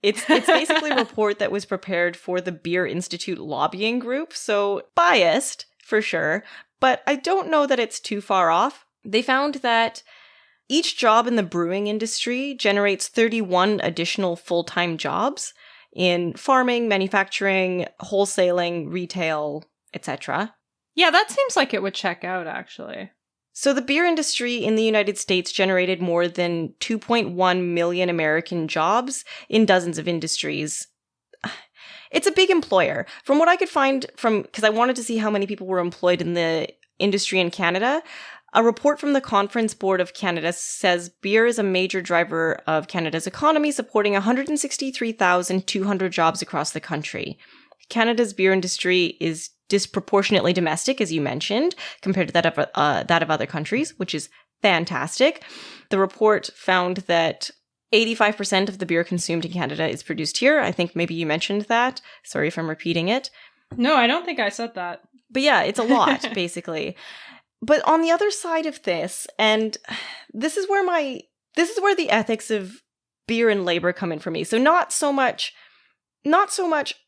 It's basically a report that was prepared for the Beer Institute lobbying group, so biased for sure, but I don't know that it's too far off. They found that each job in the brewing industry generates 31 additional full-time jobs in farming, manufacturing, wholesaling, retail, etc. Yeah, that seems like it would check out, actually. So the beer industry in the United States generated more than 2.1 million American jobs in dozens of industries. It's a big employer. From what I could find because I wanted to see how many people were employed in the industry in Canada, a report from the Conference Board of Canada says beer is a major driver of Canada's economy, supporting 163,200 jobs across the country. Canada's beer industry is disproportionately domestic, as you mentioned, compared to that of other countries, which is fantastic. The report found that 85% of the beer consumed in Canada is produced here. I think maybe you mentioned that. Sorry if I'm repeating it. No, I don't think I said that. But yeah, it's a lot, basically. But on the other side of this, and this is where the ethics of beer and labor come in for me. So not so much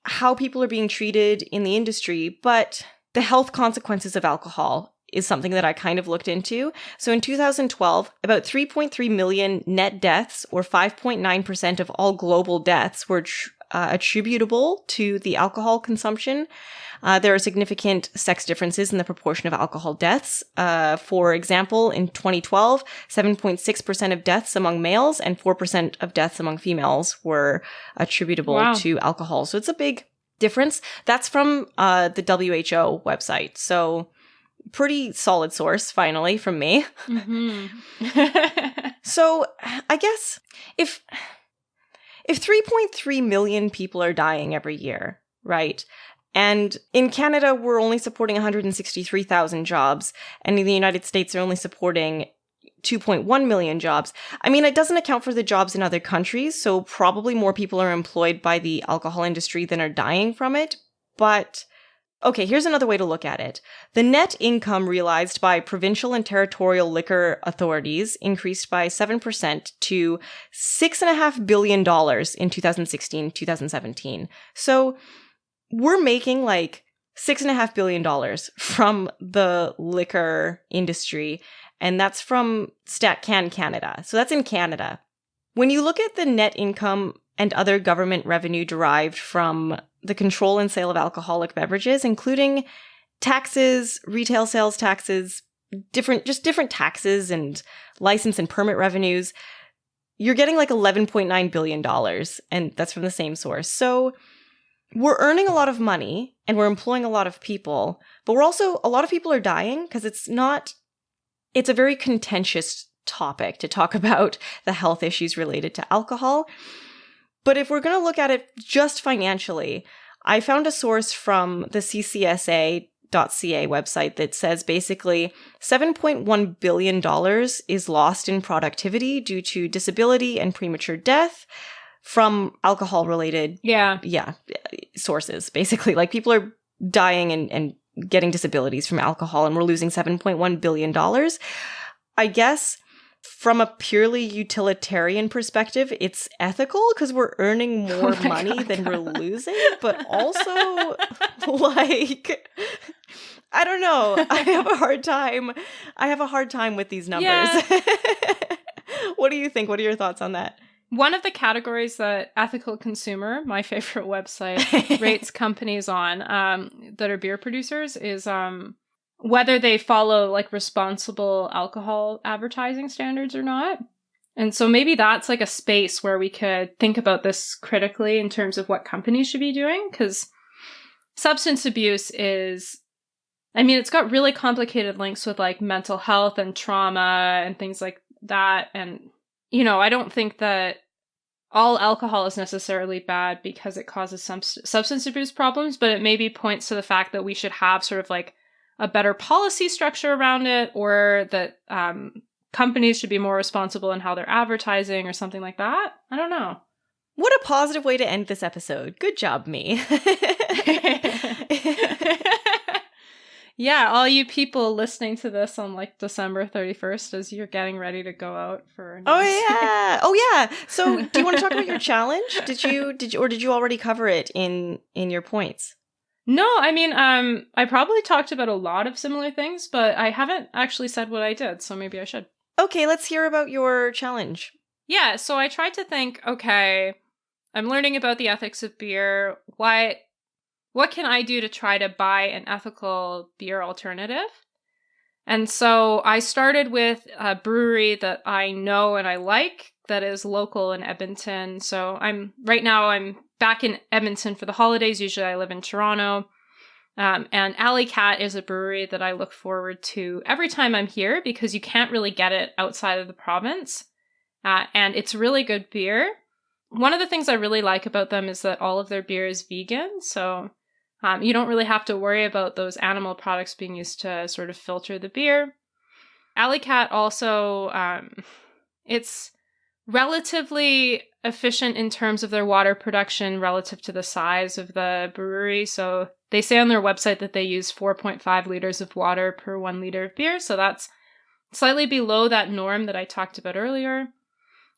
how people are being treated in the industry, but the health consequences of alcohol is something that I kind of looked into. So in 2012, about 3.3 million net deaths, or 5.9% of all global deaths, were attributable to the alcohol consumption. There are significant sex differences in the proportion of alcohol deaths. For example, in 2012, 7.6% of deaths among males and 4% of deaths among females were attributable to alcohol. So it's a big difference. That's from the WHO website. So pretty solid source, finally, from me. Mm-hmm. So I guess if 3.3 million people are dying every year, right? And in Canada, we're only supporting 163,000 jobs, and in the United States, they're only supporting 2.1 million jobs. I mean, it doesn't account for the jobs in other countries, so probably more people are employed by the alcohol industry than are dying from it. But, okay, here's another way to look at it. The net income realized by provincial and territorial liquor authorities increased by 7% to $6.5 billion in 2016-2017. So we're making like $6.5 billion from the liquor industry, and that's from StatCan Canada. So that's in Canada. When you look at the net income and other government revenue derived from the control and sale of alcoholic beverages, including taxes, retail sales taxes, different taxes and license and permit revenues, you're getting like $11.9 billion, and that's from the same source. So we're earning a lot of money and we're employing a lot of people, but a lot of people are dying because it's a very contentious topic to talk about the health issues related to alcohol. But if we're going to look at it just financially, I found a source from the CCSA.ca website that says basically $7.1 billion is lost in productivity due to disability and premature death from alcohol-related sources, basically. Like, people are dying and getting disabilities from alcohol, and we're losing $7.1 billion. I guess from a purely utilitarian perspective, it's ethical because we're earning more money than we're losing, but also, like, I don't know. I have a hard time with these numbers. Yeah. What do you think? What are your thoughts on that? One of the categories that Ethical Consumer, my favorite website, rates companies on that are beer producers is whether they follow like responsible alcohol advertising standards or not. And so maybe that's like a space where we could think about this critically in terms of what companies should be doing. Because substance abuse is, I mean, it's got really complicated links with like mental health and trauma and things like that. And, you know, I don't think that all alcohol is necessarily bad because it causes some substance abuse problems, but it maybe points to the fact that we should have sort of like a better policy structure around it, or that companies should be more responsible in how they're advertising or something like that. I don't know. What a positive way to end this episode. Good job, me. Yeah, all you people listening to this on like December 31st as you're getting ready to go out for Oh yeah. So, do you want to talk about your challenge? Did you already cover it in your points? No, I mean, I probably talked about a lot of similar things, but I haven't actually said what I did, so maybe I should. Okay, let's hear about your challenge. Yeah, so I tried to think, okay, I'm learning about the ethics of beer. What can I do to try to buy an ethical beer alternative? And so I started with a brewery that I know and I like that is local in Edmonton. So I'm back in Edmonton for the holidays. Usually I live in Toronto. And Alley Cat is a brewery that I look forward to every time I'm here because you can't really get it outside of the province. And it's really good beer. One of the things I really like about them is that all of their beer is vegan. So you don't really have to worry about those animal products being used to sort of filter the beer. Alley Cat also, it's relatively efficient in terms of their water production relative to the size of the brewery. So they say on their website that they use 4.5 liters of water per 1 liter of beer. So that's slightly below that norm that I talked about earlier.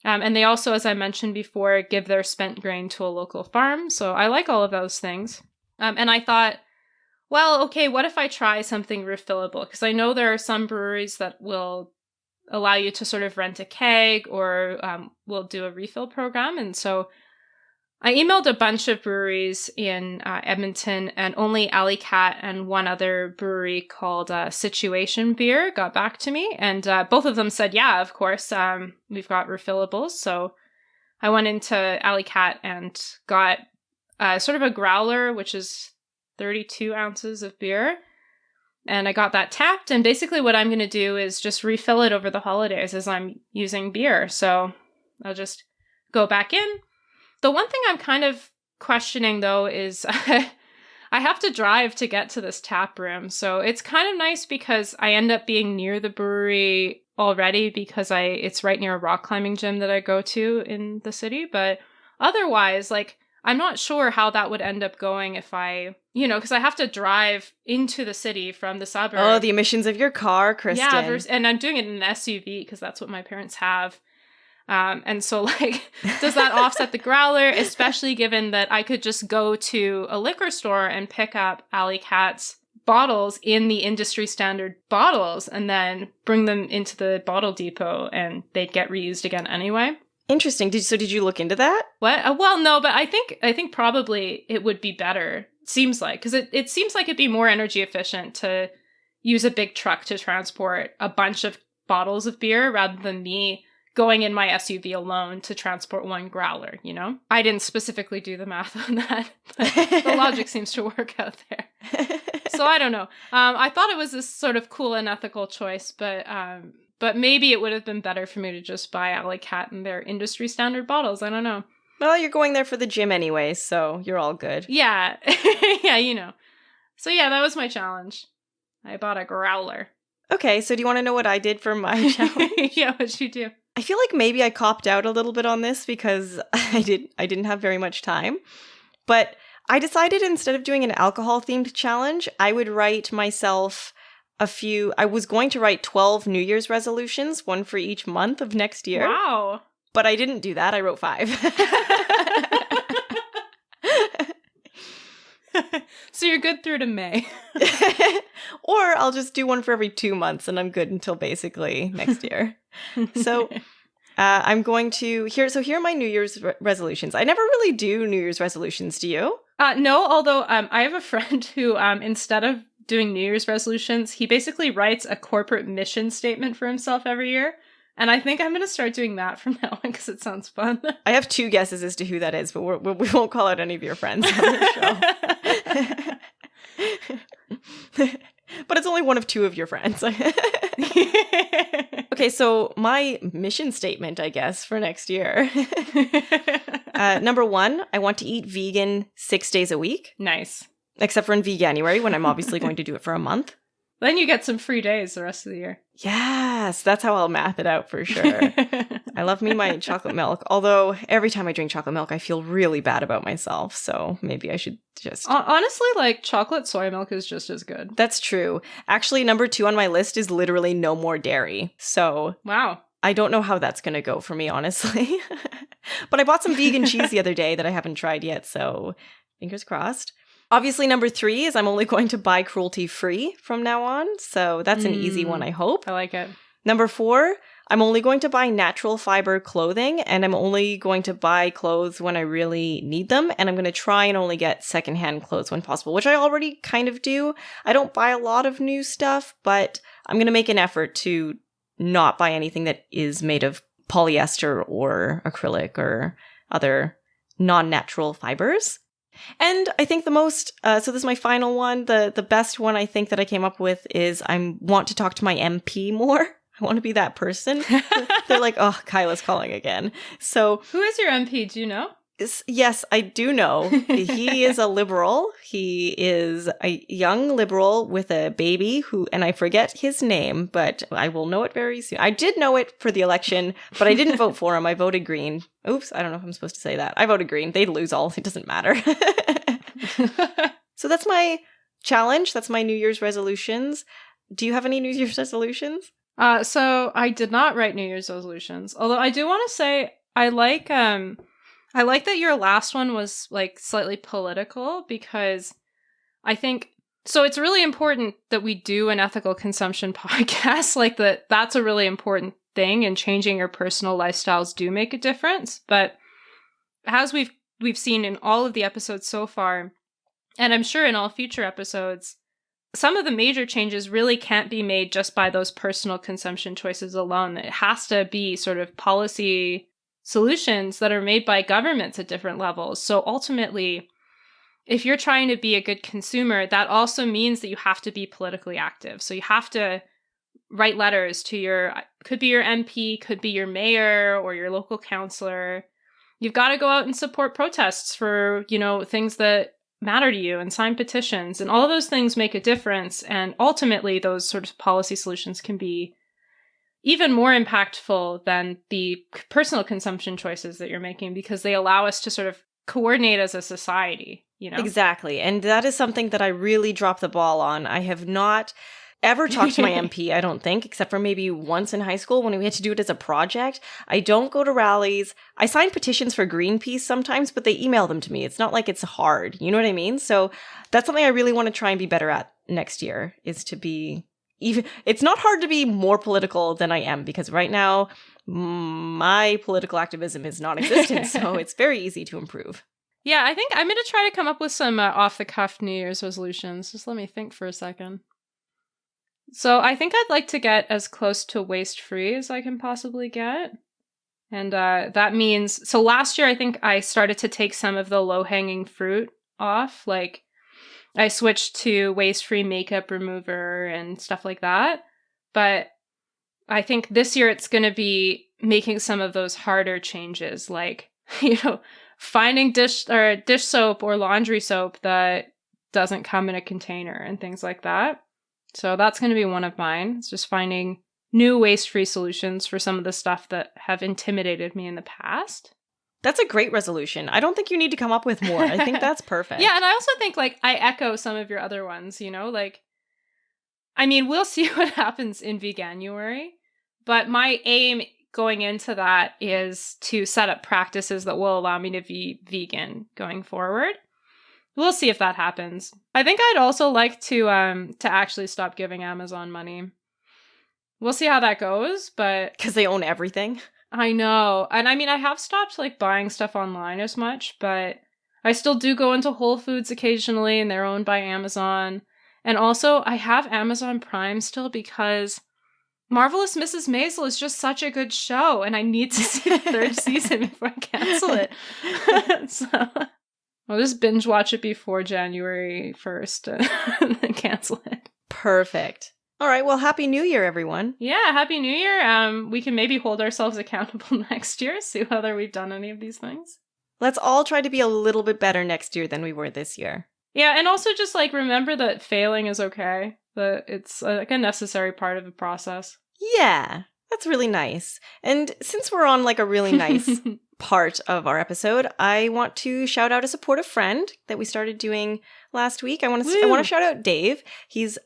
And they also, as I mentioned before, give their spent grain to a local farm. So I like all of those things. And I thought, well, okay, what if I try something refillable? Because I know there are some breweries that will allow you to sort of rent a keg or will do a refill program. And so I emailed a bunch of breweries in Edmonton, and only Alley Cat and one other brewery called Situation Beer got back to me. And both of them said, yeah, of course, we've got refillables. So I went into Alley Cat and got sort of a growler, which is 32 ounces of beer. And I got that tapped. And basically what I'm going to do is just refill it over the holidays as I'm using beer. So I'll just go back in. The one thing I'm kind of questioning, though, is I have to drive to get to this tap room. So it's kind of nice because I end up being near the brewery already because it's right near a rock climbing gym that I go to in the city. But otherwise, like, I'm not sure how that would end up going if because I have to drive into the city from the suburbs. Oh, the emissions of your car, Kristen. Yeah, and I'm doing it in an SUV because that's what my parents have. And so, like, does that offset the growler, especially given that I could just go to a liquor store and pick up Alley Cat's bottles in the industry standard bottles and then bring them into the bottle depot and they'd get reused again anyway. Interesting. Did you look into that? What? Well, no, but I think probably it would be better. Seems like, because it seems like it'd be more energy efficient to use a big truck to transport a bunch of bottles of beer rather than me going in my SUV alone to transport one growler, you know? I didn't specifically do the math on that, but the logic seems to work out there. So I don't know. I thought it was this sort of cool and ethical choice, but maybe it would have been better for me to just buy Alley Cat and their industry standard bottles. I don't know. Well, you're going there for the gym anyway, so you're all good. Yeah. Yeah, you know. So yeah, that was my challenge. I bought a growler. Okay, so do you want to know what I did for my challenge? Yeah, what'd you do? I feel like maybe I copped out a little bit on this because I didn't have very much time. But I decided instead of doing an alcohol-themed challenge, I would write myself I was going to write 12 New Year's resolutions, one for each month of next year. Wow. But I didn't do that. I wrote 5. So you're good through to May. Or I'll just do one for every 2 months and I'm good until basically next year. So I'm going to here are my New Year's resolutions. I never really do New Year's resolutions. Do you? No, although I have a friend who instead of doing New Year's resolutions, he basically writes a corporate mission statement for himself every year. And I think I'm going to start doing that from now on because it sounds fun. I have 2 guesses as to who that is, but we won't call out any of your friends on the show. one of two of your friends. Okay, so my mission statement, I guess, for next year. Number 1, I want to eat vegan 6 days a week. Nice. Except for in Veganuary, when I'm obviously going to do it for a month. Then you get some free days the rest of the year. Yes, that's how I'll math it out for sure. I love me my chocolate milk. Although every time I drink chocolate milk, I feel really bad about myself. So maybe I should just... Honestly, like chocolate soy milk is just as good. That's true. Actually, number 2 on my list is literally no more dairy. So... Wow. I don't know how that's going to go for me, honestly. But I bought some vegan cheese the other day that I haven't tried yet. So fingers crossed. Obviously, number 3 is I'm only going to buy cruelty-free from now on. So that's an easy one, I hope. I like it. Number 4, I'm only going to buy natural fiber clothing, and I'm only going to buy clothes when I really need them. And I'm going to try and only get secondhand clothes when possible, which I already kind of do. I don't buy a lot of new stuff, but I'm going to make an effort to not buy anything that is made of polyester or acrylic or other non-natural fibers. And I think the most, so this is my final one, the best one I think that I came up with is I want to talk to my MP more. I want to be that person. They're like, oh, Kyla's calling again. So who is your MP? Do you know? Yes, I do know. He is a liberal. He is a young liberal with a baby who, and I forget his name, but I will know it very soon. I did know it for the election, but I didn't vote for him. I voted green. Oops, I don't know if I'm supposed to say that. I voted green. They'd lose all. It doesn't matter. So that's my challenge. That's my New Year's resolutions. Do you have any New Year's resolutions? So I did not write New Year's resolutions, although I do want to say I like that your last one was like slightly political, because I think so it's really important that we do an ethical consumption podcast. Like that's a really important thing, and changing your personal lifestyles do make a difference. But as we've seen in all of the episodes so far, and I'm sure in all future episodes, some of the major changes really can't be made just by those personal consumption choices alone. It has to be sort of policy solutions that are made by governments at different levels. So ultimately, if you're trying to be a good consumer, that also means that you have to be politically active. So you have to write letters to could be your MP, could be your mayor or your local councillor. You've got to go out and support protests for, things that matter to you, and sign petitions, and all of those things make a difference. And ultimately, those sort of policy solutions can be even more impactful than the personal consumption choices that you're making, because they allow us to sort of coordinate as a society, Exactly. And that is something that I really dropped the ball on. I have not ever talked to my MP, I don't think, except for maybe once in high school when we had to do it as a project. I don't go to rallies. I sign petitions for Greenpeace sometimes, but they email them to me. It's not like it's hard. You know what I mean? So that's something I really want to try and be better at next year, is to be it's not hard to be more political than I am, because right now my political activism is non-existent. So it's very easy to improve. Yeah, I think I'm going to try to come up with some off-the-cuff New Year's resolutions. Just let me think for a second. So I think I'd like to get as close to waste-free as I can possibly get. And that means, so last year I think I started to take some of the low-hanging fruit off. Like I switched to waste-free makeup remover and stuff like that. But I think this year it's going to be making some of those harder changes, like, finding dish soap or laundry soap that doesn't come in a container and things like that. So that's going to be one of mine. It's just finding new waste-free solutions for some of the stuff that have intimidated me in the past. That's a great resolution. I don't think you need to come up with more. I think that's perfect. Yeah, and I also think, I echo some of your other ones, we'll see what happens in Veganuary, but my aim going into that is to set up practices that will allow me to be vegan going forward. We'll see if that happens. I think I'd also like to actually stop giving Amazon money. We'll see how that goes, but... Because they own everything. I know. And I have stopped buying stuff online as much, but I still do go into Whole Foods occasionally, and they're owned by Amazon. And also, I have Amazon Prime still because Marvelous Mrs. Maisel is just such a good show, and I need to see the third season before I cancel it. So I'll just binge watch it before January 1st and then cancel it. Perfect. All right. Well, Happy New Year, everyone. Yeah, Happy New Year. We can maybe hold ourselves accountable next year, see whether we've done any of these things. Let's all try to be a little bit better next year than we were this year. Yeah, and also just like remember that failing is okay, that it's like a necessary part of the process. Yeah, that's really nice. And since we're on like a really nice part of our episode, I want to shout out a supportive friend that we started doing last week. I want to shout out Dave. He's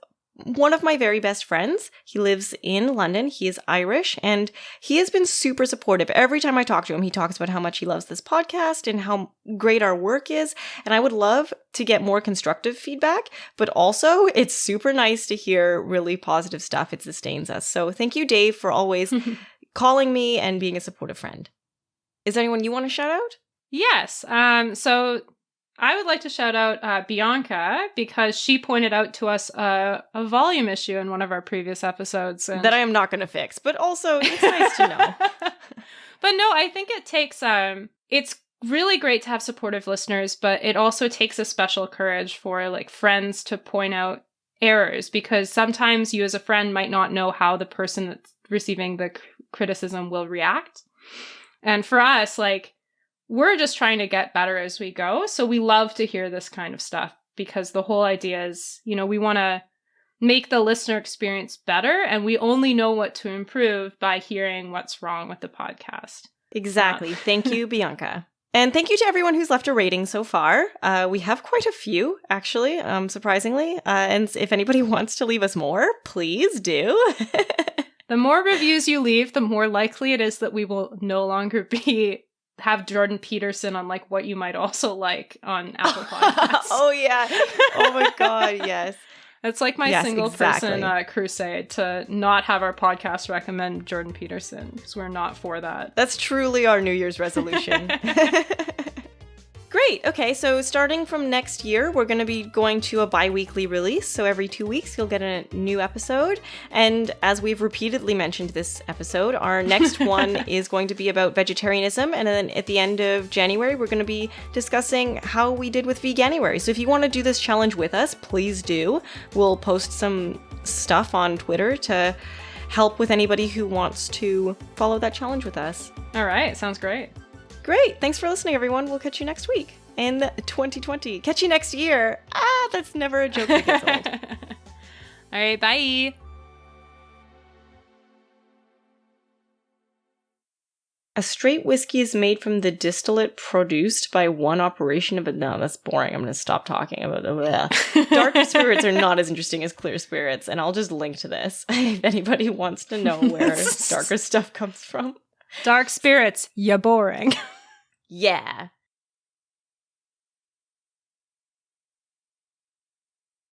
one of my very best friends. He lives in London. He is Irish, and he has been super supportive. Every time I talk to him, he talks about how much he loves this podcast and how great our work is. And I would love to get more constructive feedback, but also it's super nice to hear really positive stuff. It sustains us. So thank you, Dave, for always calling me and being a supportive friend. Is there anyone you want to shout out? Yes. So I would like to shout out Bianca because she pointed out to us a volume issue in one of our previous episodes. That I am not going to fix, but also it's nice to know. But no, I think it takes, it's really great to have supportive listeners, but it also takes a special courage for like friends to point out errors, because sometimes you as a friend might not know how the person that's receiving the criticism will react. And for us, like, we're just trying to get better as we go. So we love to hear this kind of stuff because the whole idea is, you know, we want to make the listener experience better, and we only know what to improve by hearing what's wrong with the podcast. Exactly. Thank you, Bianca. And thank you to everyone who's left a rating so far. We have quite a few, actually, surprisingly. And if anybody wants to leave us more, please do. The more reviews you leave, the more likely it is that we will no longer have Jordan Peterson on like what you might also like on Apple Podcasts. Oh yeah. Oh my God, yes. It's like my single person crusade to not have our podcast recommend Jordan Peterson, because we're not for that. That's truly our New Year's resolution. Great. Okay, so starting from next year, we're going to be going to a bi-weekly release. So every 2 weeks, you'll get a new episode. And as we've repeatedly mentioned this episode, our next one is going to be about vegetarianism. And then at the end of January, we're going to be discussing how we did with Veganuary. So if you want to do this challenge with us, please do. We'll post some stuff on Twitter to help with anybody who wants to follow that challenge with us. All right. Sounds great. Great. Thanks for listening, everyone. We'll catch you next week in 2020. Catch you next year. That's never a joke that gets old. All right. Bye. A straight whiskey is made from the distillate produced by one operation of it. No, that's boring. I'm going to stop talking about it. Dark spirits are not as interesting as clear spirits, and I'll just link to this if anybody wants to know where darker stuff comes from. Dark spirits, you're boring. Yeah.